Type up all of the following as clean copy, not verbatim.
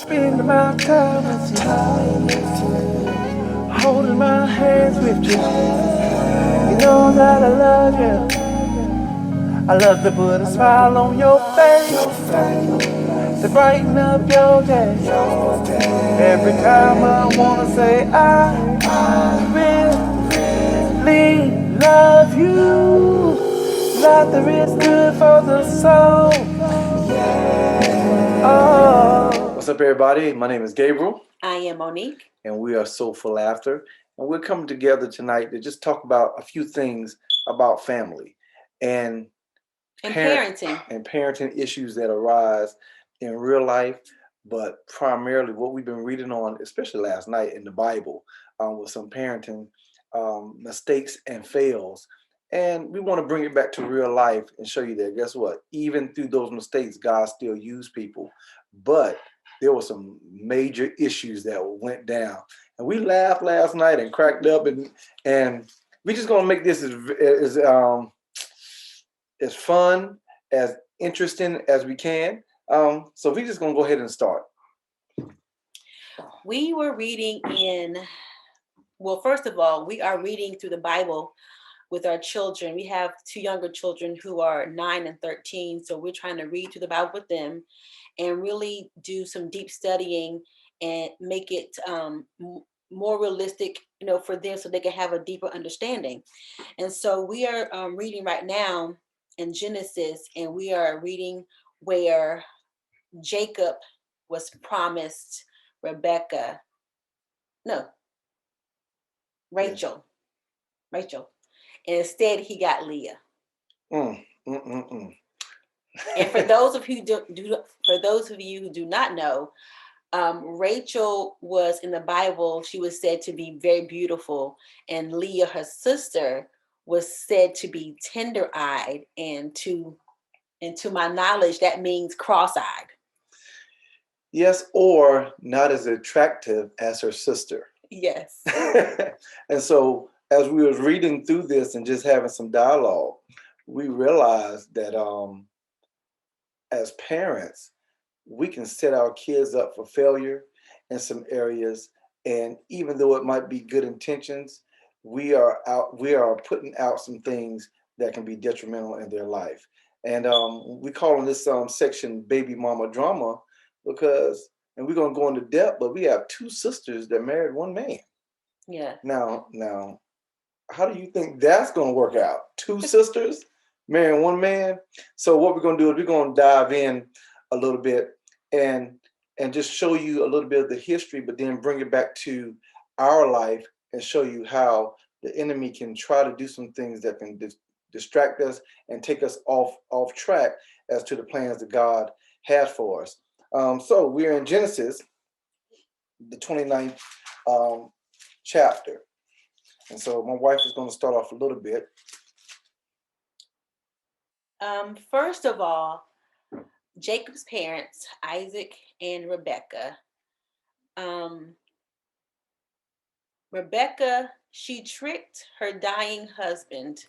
Spend my time with you, holding my hands with you. You know that I love you. I love to put a smile on your face, to brighten up your day. Every time I wanna say really love you. Laughter is good for the soul. Oh. What's up, everybody? My name is Gabriel. I am Monique. And we are Soulful Laughter. And we're coming together tonight to just talk about a few things about family and parenting. And parenting issues that arise in real life, but primarily what we've been reading on, especially last night in the Bible, with some parenting mistakes and fails. And we want to bring it back to real life and show you that, guess what? Even through those mistakes, God still used people. But there were some major issues that went down. And we laughed last night and cracked up, and we're just going to make this as fun, as interesting as we can. So we're just going to go ahead and start. We were reading first of all, we are reading through the Bible with our children. We have two younger children who are 9 and 13. So we're trying to read through the Bible with them and really do some deep studying and make it more realistic, for them so they can have a deeper understanding. And so we are reading right now in Genesis, and we are reading where Jacob was promised Rachel. Yes. Rachel. And instead he got Leah. And for those of you who do not know, Rachel was in the Bible. She was said to be very beautiful, and Leah, her sister, was said to be tender-eyed, and to my knowledge, that means cross-eyed. Yes, or not as attractive as her sister. Yes. And so as we was reading through this and just having some dialogue, we realized that as parents, we can set our kids up for failure in some areas. And even though it might be good intentions, we are putting out some things that can be detrimental in their life. And we call in this section baby mama drama because, and we're going to go into depth, but we have two sisters that married one man. Yeah. Now, how do you think that's going to work out? Two sisters marrying one man? So what we're going to do is we're going to dive in a little bit and just show you a little bit of the history, but then bring it back to our life and show you how the enemy can try to do some things that can distract us and take us off track as to the plans that God has for us. So we're in Genesis, the 29th chapter. And so my wife is going to start off a little bit. First of all, Jacob's parents, Isaac and Rebecca. Rebecca, she tricked her dying husband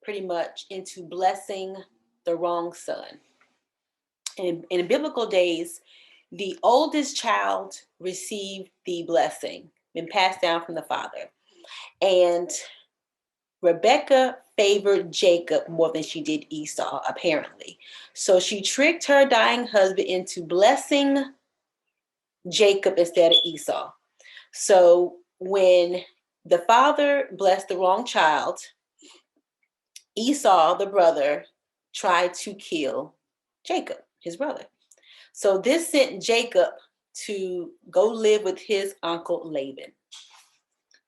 pretty much into blessing the wrong son. In biblical days, the oldest child received the blessing, been passed down from the father. And Rebecca favored Jacob more than she did Esau, apparently. So she tricked her dying husband into blessing Jacob instead of Esau. So when the father blessed the wrong child, Esau, the brother, tried to kill Jacob, his brother. So this sent Jacob to go live with his uncle Laban.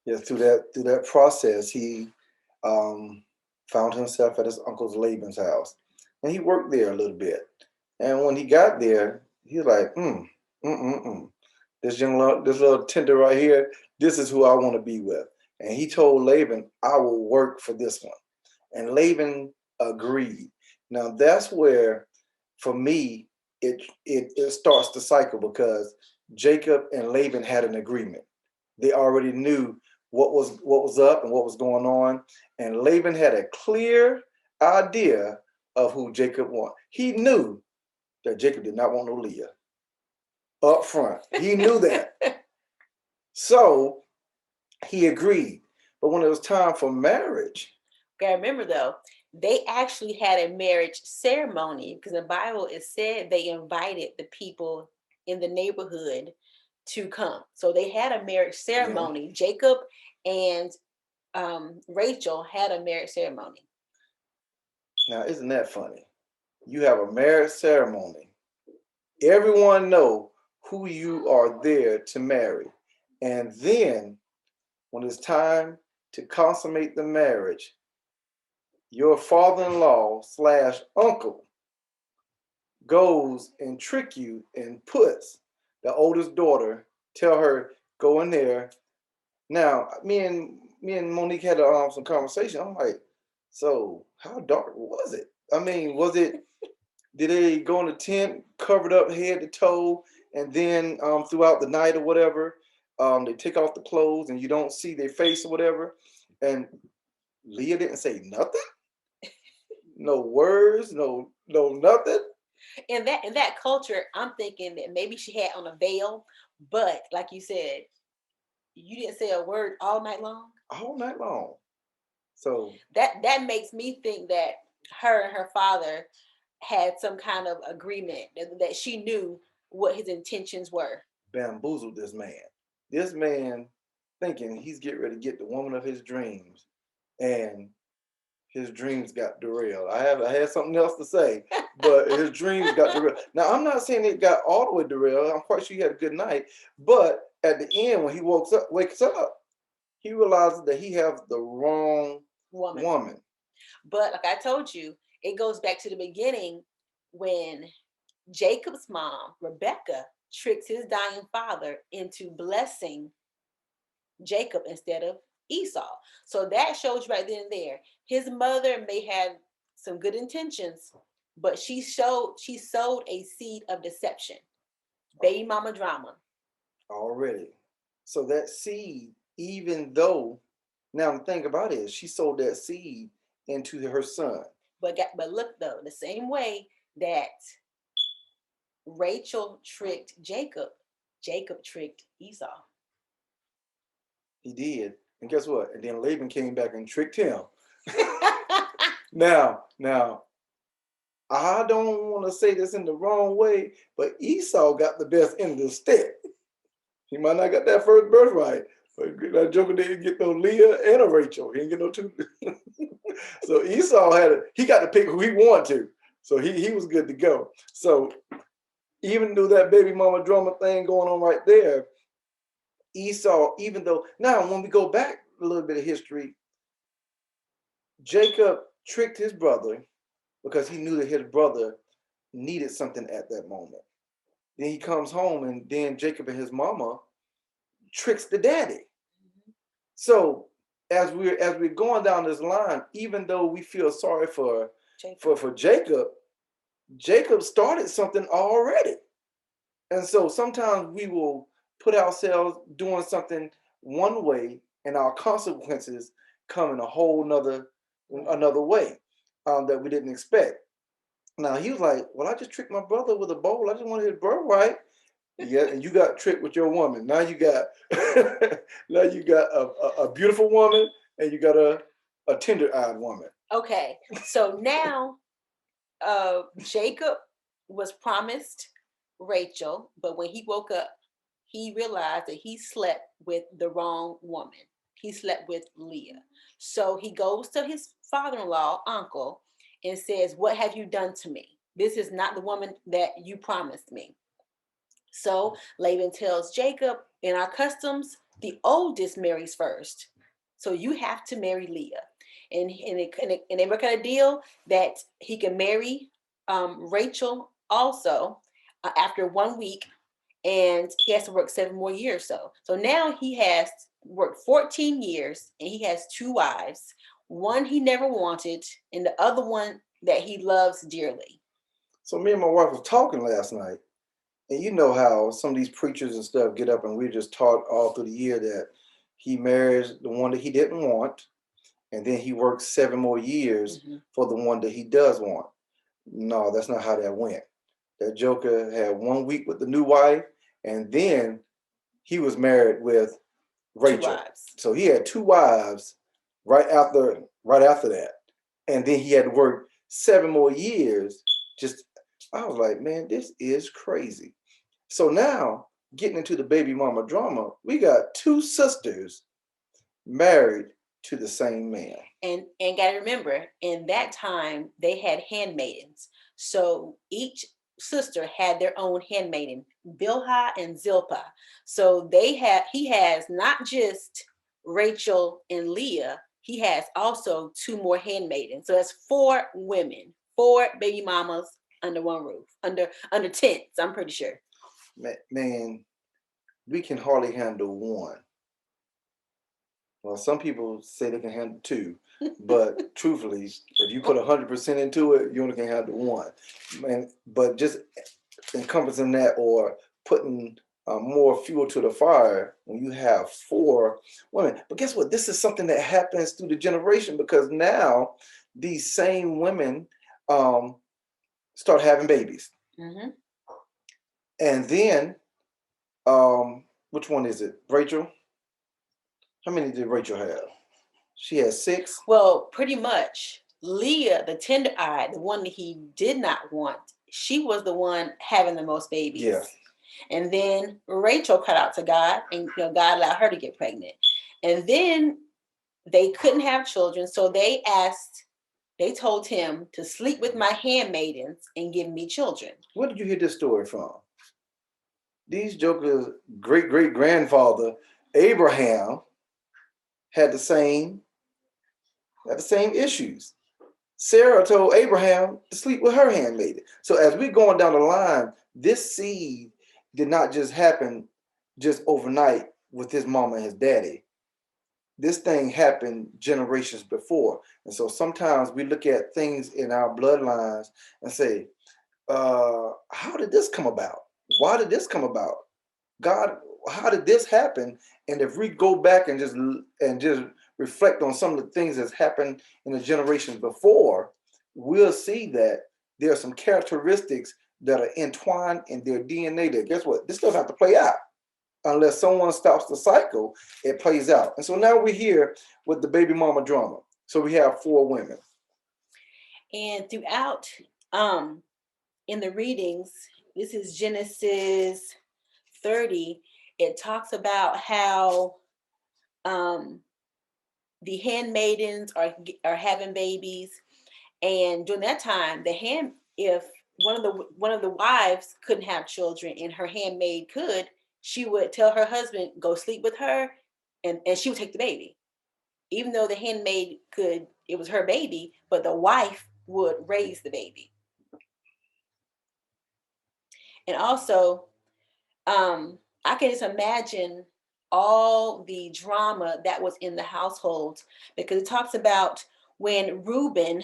Yeah, through that process, he found himself at his uncle's Laban's house, and he worked there a little bit. And when he got there, he was like, this little tender right here, this is who I want to be with. And he told Laban, I will work for this one. And Laban agreed. Now that's where, for me, it starts the cycle, because Jacob and Laban had an agreement. They already knew what was up and what was going on, and Laban had a clear idea of who Jacob wanted. He knew that Jacob did not want no Leah. up front. He knew that. So he agreed. But when it was time for marriage, Okay, remember though, they actually had a marriage ceremony because in the Bible it said they invited the people in the neighborhood to come. So they had a marriage yeah. ceremony. Jacob and Rachel had a marriage ceremony. Now, isn't that funny? You have a marriage ceremony. Everyone know who you are there to marry. And then when it's time to consummate the marriage, your father-in-law slash uncle goes and trick you and puts the oldest daughter, tell her, go in there. Now, me and Monique had some conversation. I'm like, so how dark was it? I mean, was it? Did they go in the tent covered up head to toe, and then throughout the night or whatever, they take off the clothes and you don't see their face or whatever? And Leah didn't say nothing, no words, no nothing. In that culture, I'm thinking that maybe she had on a veil, but like you said, you didn't say a word all night long. All night long. So That makes me think that her and her father had some kind of agreement that she knew what his intentions were. bamboozled this man. This man thinking he's getting ready to get the woman of his dreams, and his dreams got derailed. I had something else to say, but his dreams got derailed. Now I'm not saying it got all the way derailed. I'm quite sure he had a good night, but at the end when he wakes up, he realizes that he has the wrong woman. But like I told you, it goes back to the beginning when Jacob's mom, Rebecca, tricks his dying father into blessing Jacob instead of Esau. So that shows you right then and there. His mother may have some good intentions, but she sowed a seed of deception. Baby mama drama. Already. So that seed, even though, now the thing about it is she sowed that seed into her son. But look though, the same way that Rachel tricked Jacob, Jacob tricked Esau. He did. And guess what? And then Laban came back and tricked him. Now, I don't want to say this in the wrong way, but Esau got the best end of the stick. He might not got that first birthright, but that joker didn't get no Leah and a Rachel. He didn't get no two. So Esau he got to pick who he wanted to. So he was good to go. So even though that baby mama drama thing going on right there, Esau, even though now when we go back a little bit of history, Jacob tricked his brother because he knew that his brother needed something at that moment. Then he comes home and then Jacob and his mama tricks the daddy. So as we're going down this line, even though we feel sorry for Jacob, Jacob started something already. And so sometimes we will put ourselves doing something one way and our consequences come in a whole another way that we didn't expect. Now he was like, well, I just tricked my brother with a bowl. I just wanted his birthright. Yeah, and you got tricked with your woman. Now you got now you got a beautiful woman and you got a tender-eyed woman. Okay, so now Jacob was promised Rachel, but when he woke up, he realized that he slept with the wrong woman. He slept with Leah. So he goes to his father-in-law, uncle, and says, "What have you done to me? This is not the woman that you promised me." So Laban tells Jacob, in our customs, the oldest marries first. So you have to marry Leah. And they work out a deal that he can marry Rachel also after 1 week, and he has to work 7 more years. So now he has worked 14 years and he has two wives, one he never wanted and the other one that he loves dearly. So me and my wife was talking last night, and you know how some of these preachers and stuff get up and we're just taught all through the year that he marries the one that he didn't want, and then he works 7 more years for the one that he does want. No, that's not how that went. That joker had 1 week with the new wife, and then he was married with Two Rachel. wives. So he had two wives right after that. And then he had to work 7 more years. Just I was like, man, this is crazy. So now getting into the baby mama drama, we got two sisters married to the same man. And gotta remember, in that time they had handmaidens. So each sister had their own handmaiden, Bilhah and Zilpah. So he has not just Rachel and Leah, he has also two more handmaidens. So that's four women, four baby mamas under one roof, under tents, I'm pretty sure. Man, we can hardly handle one. Well, some people say they can handle two, but truthfully, if you put 100% into it, you only can handle one. And but just encompassing that or putting more fuel to the fire when you have four women. But guess what? This is something that happens through the generation because now these same women um, start having babies, Mm-hmm. and then which one is it? Rachel. How many did Rachel have? She had six. Well, pretty much. Leah, the tender eyed, the one that he did not want, she was the one having the most babies. Yeah. And then Rachel cried out to God, and God allowed her to get pregnant. And then they couldn't have children, so they told him to sleep with my handmaidens and give me children. Where did you hear this story from? These jokers' great great grandfather Abraham had the same issues. Sarah told Abraham to sleep with her handmaiden. So as we're going down the line, this seed did not just happen just overnight with his mama and his daddy. This thing happened generations before. And so sometimes we look at things in our bloodlines and say, how did this come about? Why did this come about? God, how did this happen? And if we go back and just reflect on some of the things that's happened in the generations before, we'll see that there are some characteristics that are entwined in their DNA that guess what? This doesn't have to play out. Unless someone stops the cycle, it plays out. And so now we're here with the baby mama drama. So we have four women. And throughout in the readings, this is Genesis 30, it talks about how the handmaidens are having babies, and during that time, if one of the wives couldn't have children and her handmaid could, she would tell her husband go sleep with her, and she would take the baby, even though the handmaid could. It was her baby, but the wife would raise the baby. And also, I can just imagine all the drama that was in the household, because it talks about when Reuben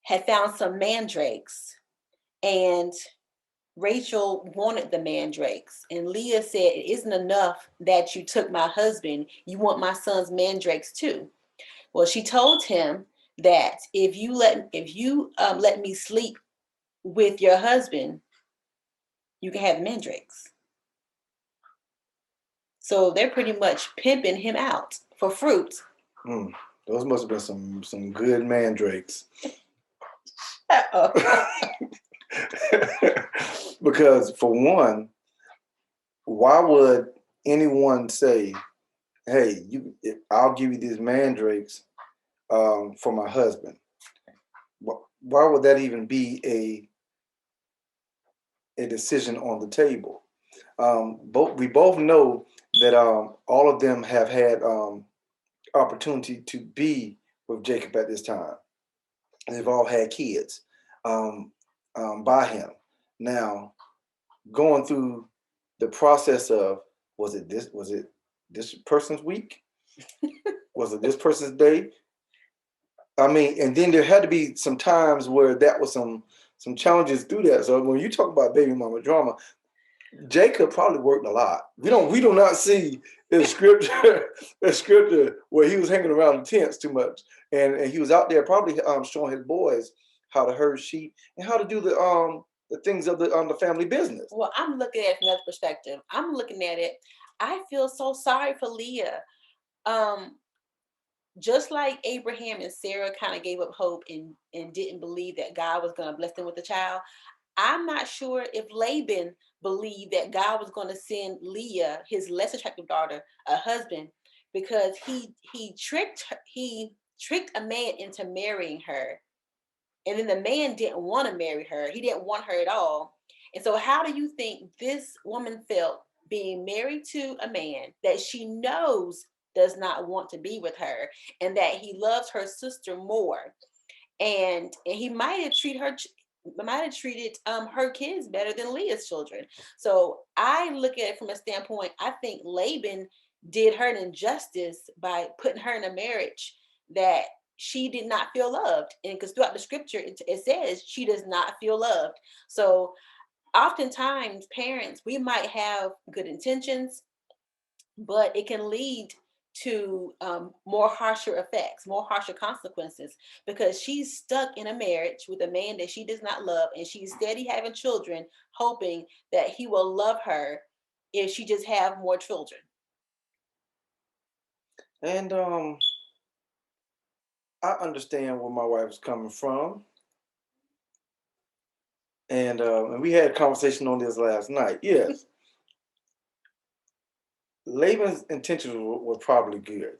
had found some mandrakes, and Rachel wanted the mandrakes, and Leah said, "It isn't enough that you took my husband. You want my son's mandrakes too." Well, she told him that if you let me sleep with your husband, you can have the mandrakes. So they're pretty much pimping him out for fruit. Those must have been some good mandrakes. Because for one, why would anyone say, "Hey, I'll give you these mandrakes for my husband"? Why would that even be a decision on the table? We both know that all of them have had opportunity to be with Jacob at this time. They've all had kids by him. Now, going through the process of was it this person's week? Was it this person's day? I mean, and then there had to be some times where that was some challenges through that. So when you talk about baby mama drama, Jacob probably worked a lot. We do not see in scripture a scripture where he was hanging around the tents too much, and he was out there probably showing his boys how to herd sheep and how to do the things of the on the family business. Well, I'm looking at it from another perspective. I'm looking at it. I feel so sorry for Leah. Um, just like Abraham and Sarah kind of gave up hope and didn't believe that God was going to bless them with a child. I'm not sure if Laban believed that God was going to send Leah, his less attractive daughter, a husband, because he tricked a man into marrying her, and then the man didn't want to marry her. He didn't want her at all. And so, how do you think this woman felt being married to a man that she knows does not want to be with her, and that he loves her sister more? And he might have treated her kids better than Leah's children. So I look at it from a standpoint. I think Laban did her an injustice by putting her in a marriage that she did not feel loved, and because throughout the scripture it says she does not feel loved. So oftentimes parents, we might have good intentions, but it can lead to more harsher effects, more harsher consequences, because she's stuck in a marriage with a man that she does not love, and she's steady having children, hoping that he will love her if she just have more children. And I understand where my wife is coming from, and we had a conversation on this last night. Yes, Laban's intentions were probably good.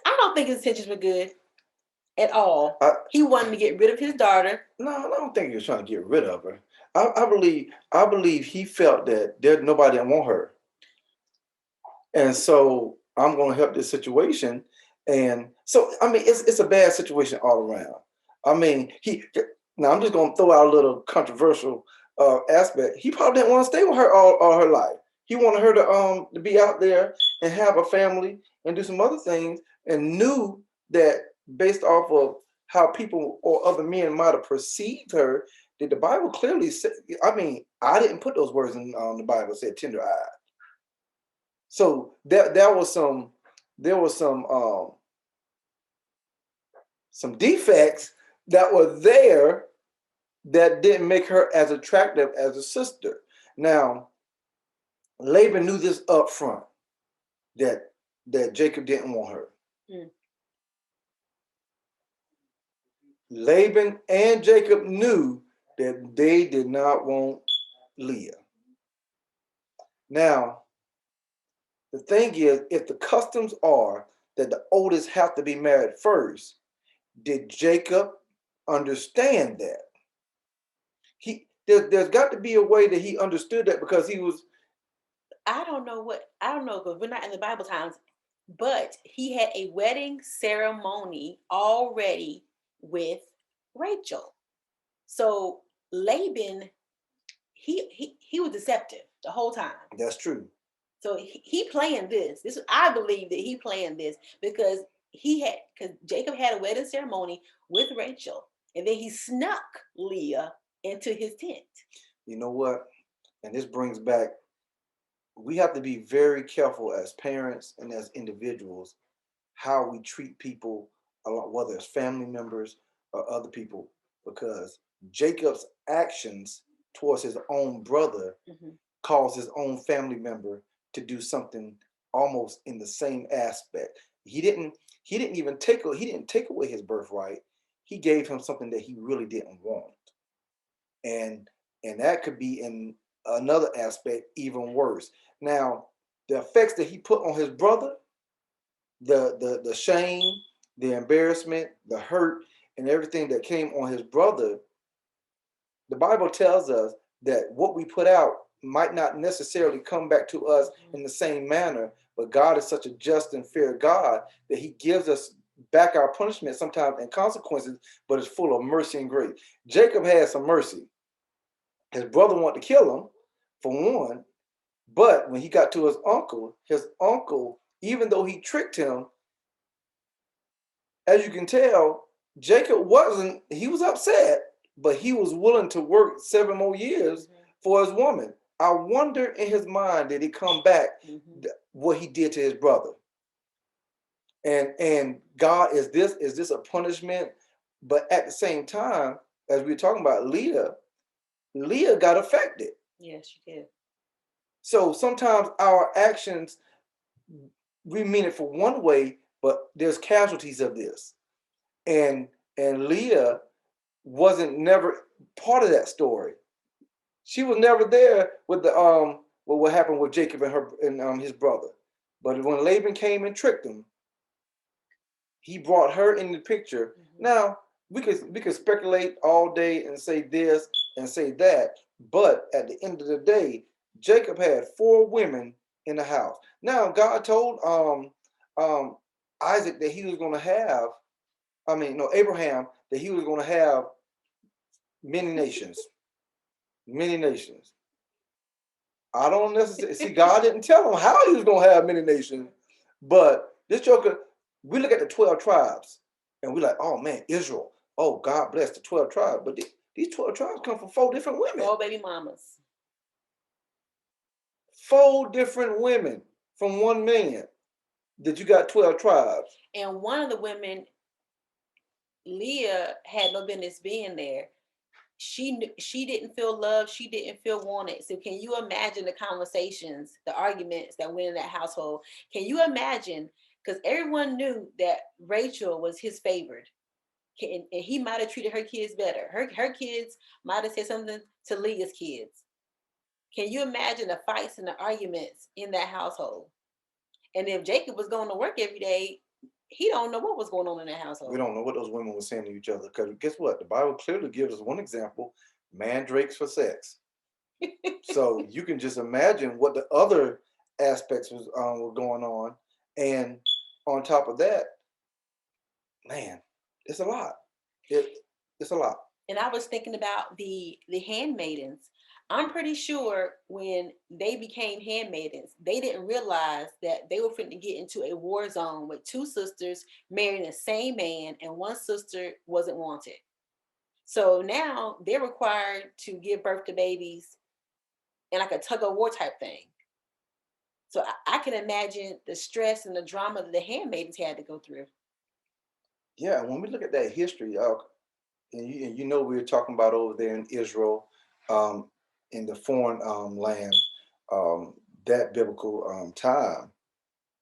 I don't think his intentions were good at all. I, He wanted to get rid of his daughter. no, I don't think he was trying to get rid of her. I believe he felt that there's nobody that want her, and so I'm going to help this situation. And so, I mean, it's a bad situation all around. I mean, he now I'm just going to throw out a little controversial aspect. He probably didn't want to stay with her all her life. He wanted her to be out there and have a family and do some other things, and knew that based off of how people or other men might have perceived her, that the Bible clearly said. I mean, I didn't put those words in the Bible. It said tender eye. So there was some defects that were there that didn't make her as attractive as a sister. Now, Laban knew this up front, that Jacob didn't want her. Mm. Laban and Jacob knew that they did not want Leah. Now, the thing is, if the customs are that the oldest have to be married first, did Jacob understand that? There's got to be a way that he understood that, because he was. I don't know because we're not in the Bible times, but he had a wedding ceremony already with Rachel. So Laban, he was deceptive the whole time. That's true. So he planned this. I believe that he planned this because because Jacob had a wedding ceremony with Rachel, and then he snuck Leah into his tent. You know what? And this brings back, we have to be very careful as parents and as individuals how we treat people, whether it's family members or other people, because Jacob's actions towards his own brother Mm-hmm. caused his own family member to do something almost in the same aspect. He didn't take away his birthright. He gave him something that he really didn't want. And that could be in another aspect even worse. Now, the effects that he put on his brother, the shame, the embarrassment, the hurt, and everything that came on his brother, the Bible tells us that what we put out might not necessarily come back to us in the same manner, but God is such a just and fair God that he gives us back our punishment sometimes and consequences, but it's full of mercy and grace. Jacob had some mercy. His brother wanted to kill him, for one, but when he got to his uncle, even though he tricked him, as you can tell, Jacob he was upset, but he was willing to work 7 more years for his woman. I wonder in his mind, did he come back what he did to his brother? And God, is this a punishment? But at the same time, as we were talking about Leah, Leah got affected. Yes, she did. So sometimes our actions, we mean it for one way, but there's casualties of this. And Leah wasn't never part of that story. She was never there with the what happened with Jacob and her and his brother. But when Laban came and tricked him, he brought her in the picture. Mhm. Now we could speculate all day and say this and say that, but at the end of the day, Jacob had 4 women in the house. Now God told um Isaac that he was going to have, I mean, no, Abraham, that he was going to have many nations, many nations. I don't necessarily see, God didn't tell him how he was going to have many nations, but this joker, we look at the 12 tribes and we're like, oh man, Israel, oh, God bless the 12 tribes, but these 12 tribes come from 4 different women. 4 baby mamas. 4 different women from one man, that you got 12 tribes. And one of the women, Leah, had no business being there. She didn't feel loved. She didn't feel wanted. So can you imagine the conversations, the arguments that went in that household? Can you imagine? Because everyone knew that Rachel was his favorite, and he might have treated her kids better. Her kids might have said something to Leah's kids. Can you imagine the fights and the arguments in that household? And if Jacob was going to work every day, he don't know what was going on in that household. We don't know what those women were saying to each other, because guess what? The Bible clearly gives us one example: mandrakes for sex. So you can just imagine what the other aspects were going on, and on top of that, man, it's a lot. It's a lot. And I was thinking about the handmaidens. I'm pretty sure when they became handmaidens, they didn't realize that they were going to get into a war zone with 2 sisters marrying the same man, and one sister wasn't wanted. So now they're required to give birth to babies in like a tug of war type thing. So I can imagine the stress and the drama that the handmaidens had to go through. Yeah, when we look at that history, and you know we were talking about over there in Israel, um, in the foreign land, um, that biblical time,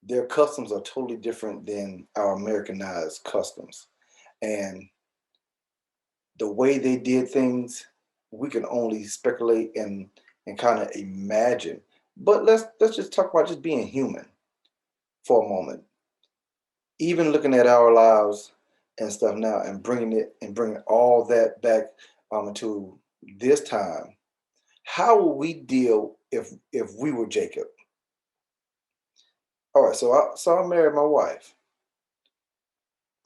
their customs are totally different than our Americanized customs, and the way they did things, we can only speculate and kind of imagine. But let's just talk about just being human for a moment. Even looking at our lives and stuff now, and bringing all that back to this time, how will we deal if we were Jacob? All right, so I married my wife.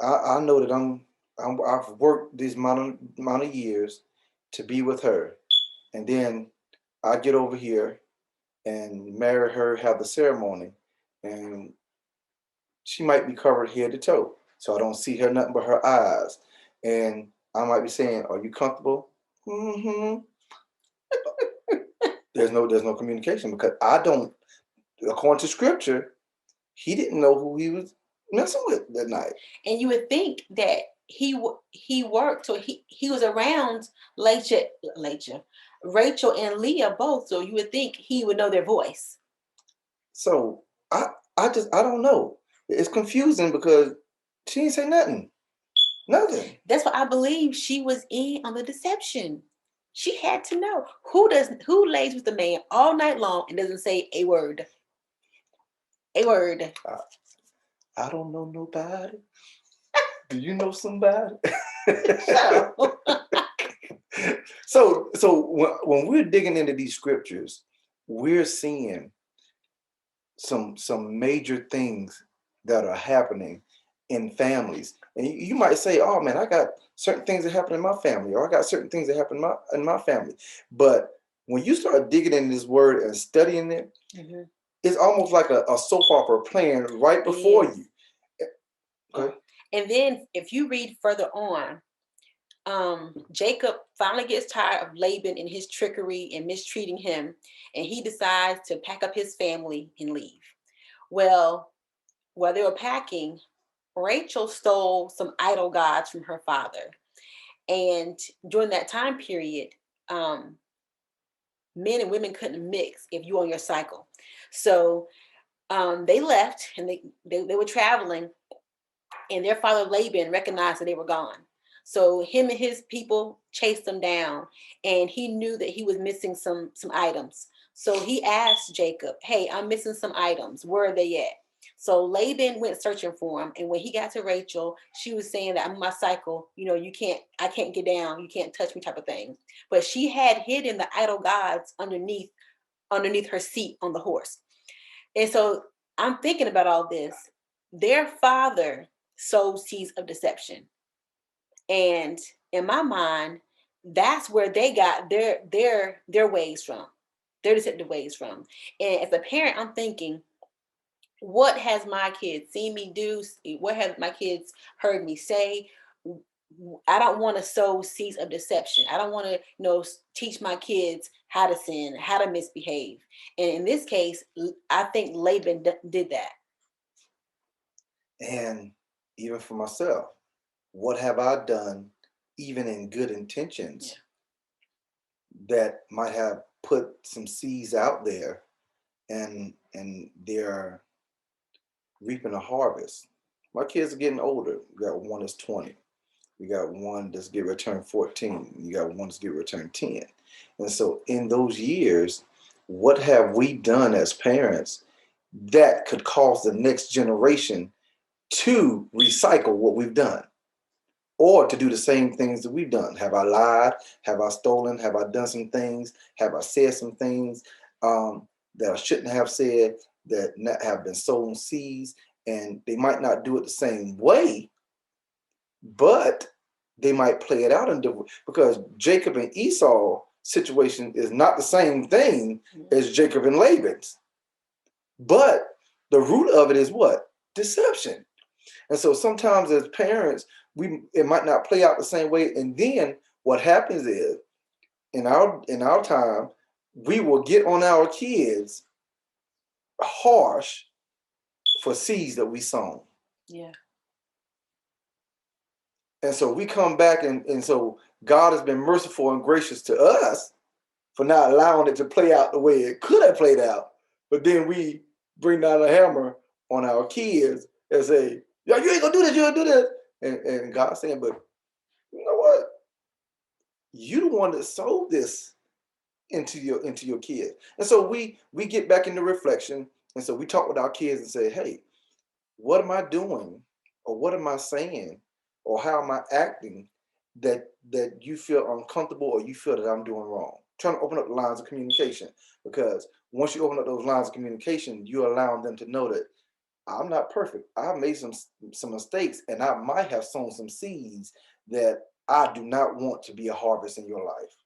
I know that I've worked these amount of years to be with her, and then I get over here and marry her, have the ceremony, and she might be covered head to toe, so I don't see her nothing but her eyes, and I might be saying, "Are you comfortable?" Mm-hmm. There's no communication, because I don't. According to scripture, he didn't know who he was messing with that night. And you would think that he worked, so he was around Rachel and Leah both, so you would think he would know their voice. So I don't know. It's confusing because she didn't say nothing. Nothing. That's why I believe she was in on the deception. She had to know who lays with the man all night long and doesn't say a word. A word. I don't know nobody. Do you know somebody? So so when we're digging into these scriptures, we're seeing some major things that are happening in families. And you might say, "Oh man, I got certain things that happen in my family, or I got certain things that happen in my family." But when you start digging in this word and studying it, mm-hmm. it's almost like a soap opera playing right before you. Okay. And then if you read further on, Jacob finally gets tired of Laban and his trickery and mistreating him, and he decides to pack up his family and leave. Well, while they were packing, Rachel stole some idol gods from her father. And during that time period, men and women couldn't mix if you were on your cycle. So they left, and they were traveling, and their father Laban recognized that they were gone. So him and his people chased them down, and he knew that he was missing some items. So he asked Jacob, "Hey, I'm missing some items. Where are they at?" So Laban went searching for him, and when he got to Rachel, she was saying that I'm on my cycle. I can't get down. You can't touch me, type of thing. But she had hidden the idol gods underneath her seat on the horse. And so I'm thinking about all this. Their father sowed seeds of deception. And in my mind, that's where they got their ways from, their deceptive ways from. And as a parent, I'm thinking, what has my kids seen me do? What have my kids heard me say? I don't want to sow seeds of deception. I don't want to, teach my kids how to sin, how to misbehave. And in this case, I think Laban did that. And even for myself, what have I done, even in good intentions, that might have put some seeds out there, and they're reaping a harvest. My kids are getting older. We got one that's 20. We got one that's get returned 14. You got one that's get returned 10. And so in those years, what have we done as parents that could cause the next generation to recycle what we've done, or to do the same things that we've done? Have I lied? Have I stolen? Have I done some things? Have I said some things that I shouldn't have said, that have been sown seeds? And they might not do it the same way, but they might play it out in different, because Jacob and Esau situation is not the same thing as Jacob and Laban's. But the root of it is what? Deception. And so sometimes as parents, it might not play out the same way. And then what happens is, in our time, we will get on our kids harsh for seeds that we sown. Yeah. And so we come back, and so God has been merciful and gracious to us for not allowing it to play out the way it could have played out. But then we bring down a hammer on our kids and say, "Yo, you ain't gonna do this, you gonna do this." And God's saying, "But you know what? You the one that sowed this into your kids." And so we get back into reflection. And so we talk with our kids and say, "Hey, what am I doing, or what am I saying, or how am I acting that you feel uncomfortable, or you feel that I'm doing wrong?" Trying to open up the lines of communication, because once you open up those lines of communication, you're allowing them to know that I'm not perfect. I've made some mistakes, and I might have sown some seeds that I do not want to be a harvest in your life.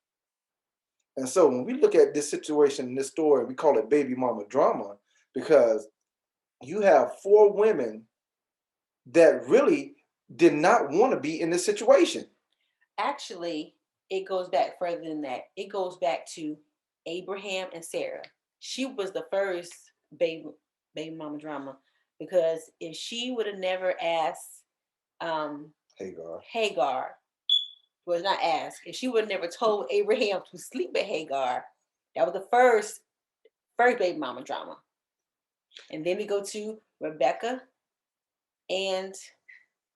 And so when we look at this situation in this story, we call it baby mama drama, because you have 4 women that really did not want to be in this situation. Actually, it goes back further than that. It goes back to Abraham and Sarah. She was the first baby mama drama, because if she would have never asked Hagar was not asked, if she would have never told Abraham to sleep with Hagar, that was the first baby mama drama. And then we go to Rebecca and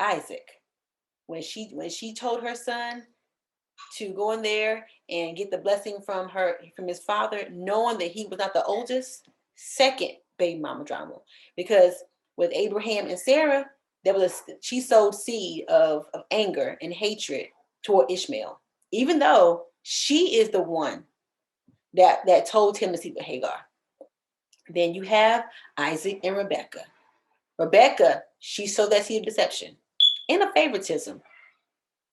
Isaac. When she told her son to go in there and get the blessing from his father, knowing that he was not the oldest, second baby mama drama. Because with Abraham and Sarah, she sowed seed of anger and hatred toward Ishmael, even though she is the one that told him to sleep with Hagar. Then you have Isaac and Rebecca. Rebecca, she sowed that seed of deception and of favoritism.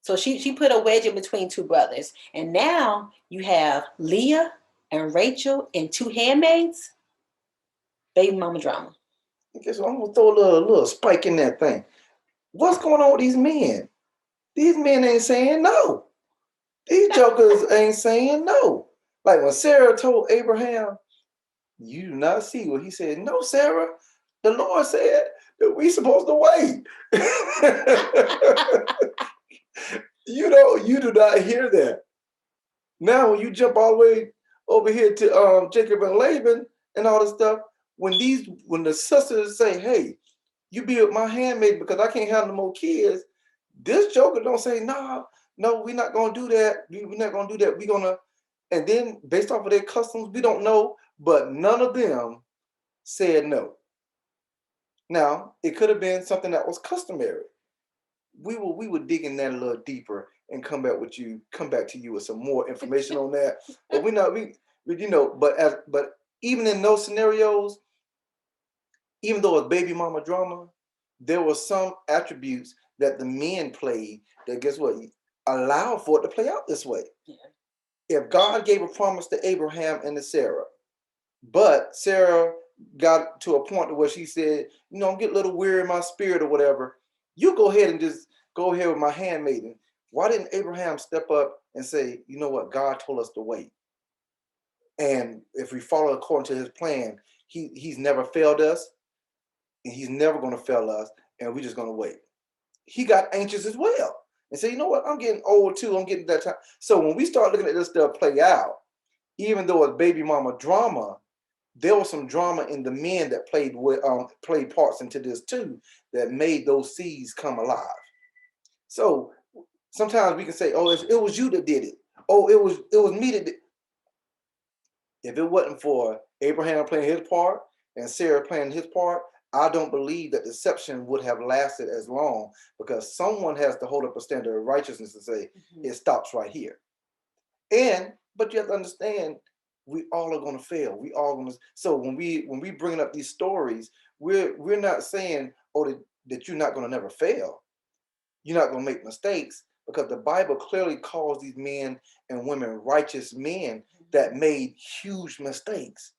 So she put a wedge in between 2 brothers. And now you have Leah and Rachel and 2 handmaids. Baby mama drama. Okay, so I'm gonna throw a little spike in that thing. What's going on with these men? These men ain't saying no. These jokers ain't saying no. Like when Sarah told Abraham, "You do not see," what he said, "No, Sarah, the Lord said that we supposed to wait." You do not hear that. Now when you jump all the way over here to Jacob and Laban and all this stuff. When the sisters say, "Hey, you be with my handmaid because I can't have no more kids," this joker don't say, "Nah, no, we're not gonna do that. We're not gonna do that. We're gonna." And then based off of their customs, we don't know, but none of them said no. Now it could have been something that was customary. We would dig in that a little deeper and come back to you with some more information on that. But but even in those scenarios, even though it's baby mama drama, there were some attributes that the men played that, guess what, allowed for it to play out this way. Yeah. If God gave a promise to Abraham and to Sarah, but Sarah got to a point where she said, I'm getting a little weary in my spirit or whatever. You go ahead and just go ahead with my handmaiden. Why didn't Abraham step up and say, you know what, God told us to wait? And if we follow according to his plan, he's never failed us, and he's never going to fail us, and we're just going to wait. He got anxious as well and said, you know what, I'm getting old too. I'm getting that time. So when we start looking at this stuff play out, even though it's baby mama drama, there was some drama in the men that played parts into this too, that made those seeds come alive. So sometimes we can say, "Oh, it was you that did it. Oh, it was me that did." If it wasn't for Abraham playing his part and Sarah playing his part, I don't believe that deception would have lasted as long, because someone has to hold up a standard of righteousness and say, it stops right here. But you have to understand, we all are going to fail. We all going to. So when we bringing up these stories, we're not saying, that you're not going to never fail. You're not going to make mistakes, because the Bible clearly calls these men and women righteous men that made huge mistakes.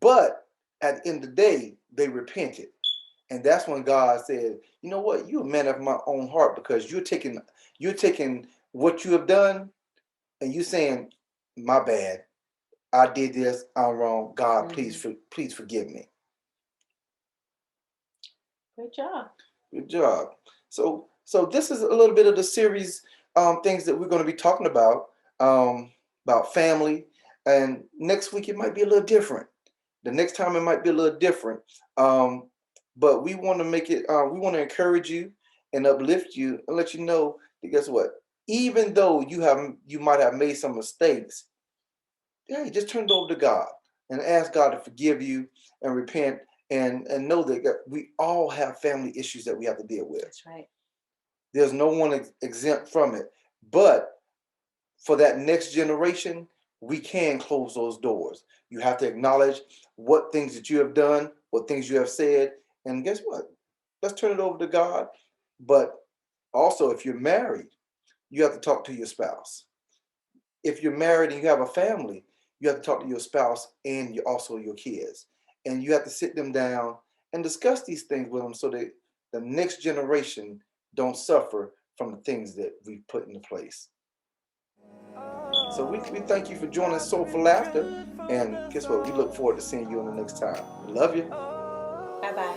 But at the end of the day, they repented. And that's when God said, you know what, you're a man of my own heart, because you're taking what you have done and you saying, my bad, I did this, I'm wrong. God, please forgive me. Good job. Good job. So this is a little bit of the series, things that we're going to be talking about family. And next week it might be a little different. The next time it might be a little different. But we want to make it. We want to encourage you and uplift you and let you know that, guess what? Even though you might have made some mistakes, hey, just turn it over to God and ask God to forgive you and repent, and know that we all have family issues that we have to deal with. That's right. There's no one exempt from it. But for that next generation, we can close those doors. You have to acknowledge what things that you have done, what things you have said, and guess what? Let's turn it over to God. But also, if you're married, you have to talk to your spouse. If you're married and you have a family, you have to talk to your spouse and also your kids. And you have to sit them down and discuss these things with them, so that the next generation don't suffer from the things that we put into place. So we thank you for joining Soulful Laughter. And guess what? We look forward to seeing you on the next time. We love you. Bye bye.